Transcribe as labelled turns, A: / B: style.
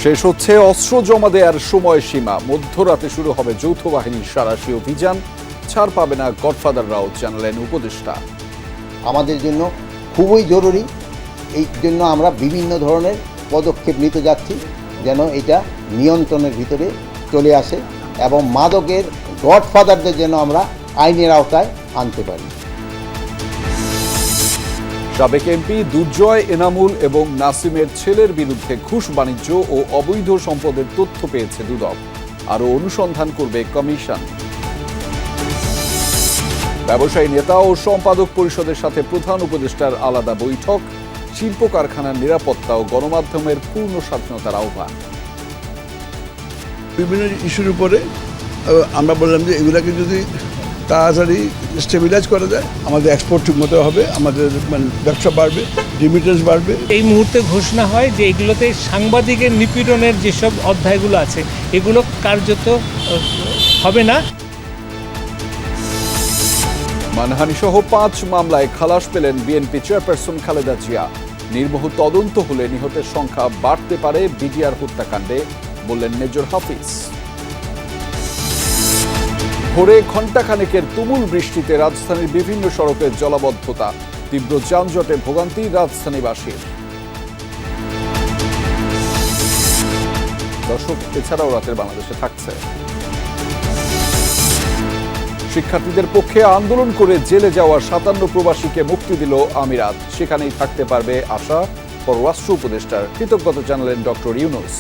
A: শেষ হচ্ছে অস্ত্র জমা দেওয়ার সময়সীমা। মধ্যরাতে শুরু হবে যৌথ বাহিনীর সাঁড়াশি অভিযান। ছাড় পাবে না গডফাদাররাও, জানালেন উপদেষ্টা।
B: আমাদের জন্য খুবই জরুরি, এই জন্য আমরা বিভিন্ন ধরনের পদক্ষেপ নিতে যাচ্ছি যেন এটা নিয়ন্ত্রণের ভিতরে চলে আসে এবং মাদকের গডফাদারদের যেন আমরা আইনের আওতায় আনতে পারি।
A: সাবেক এমপি দুর্জয়, এনামুল এবং নাসিমের ছেলের বিরুদ্ধে ঘুষ বাণিজ্য ও অবৈধ সম্পদের তথ্য পেয়েছে দুদক। আরও অনুসন্ধান করবে কমিশন। ব্যবসায়ী নেতা ও সম্পাদক পরিষদের সাথে প্রধান উপদেষ্টার আলাদা বৈঠক। শিল্প কারখানার নিরাপত্তা ও গণমাধ্যমের পূর্ণ স্বাধীনতার আহ্বান।
C: বিভিন্ন ইস্যুর উপরে আমরা বললাম যে এগুলাকে যদি তাড়াতাড়ি স্টেবিলাইজ করা যায়, আমাদের এক্সপোর্ট ঠিকমতো হবে, আমাদের ব্যবসা বাড়বে, রিমিটেন্স বাড়বে।
D: এই মুহূর্তে ঘোষণা হয় যে এগুলোতে সাংবাদিকের নিপীড়নের যেসব অধ্যায়গুলো আছে এগুলো কার্যত হবে না।
A: মানহানিসহ 5 মামলায় খালাস পেলেন বিএনপি চেয়ারপারসন খালেদা জিয়া। নির্মোহ তদন্ত হলে নিহতের সংখ্যা বাড়তে পারে বিডিআর হত্যাকাণ্ডে, বললেন মেজর হাফিজ। ভোরে ঘণ্টাখানেকের তুমুল বৃষ্টিতে রাজধানীর বিভিন্ন সড়কের জলাবদ্ধতা। তীব্র যানজটে ভোগান্তি রাজধানীবাসীর। দর্শক, এছাড়াও রাতের বাংলাদেশে থাকছে। শিক্ষার্থীদের পক্ষে আন্দোলন করে জেলে যাওয়া 57 প্রবাসীকে মুক্তি দিল আমিরাত। সেখানেই থাকতে পারবে আশা। পররাষ্ট্র উপদেষ্টার কৃতজ্ঞতা জানালেন ডক্টর ইউনূস।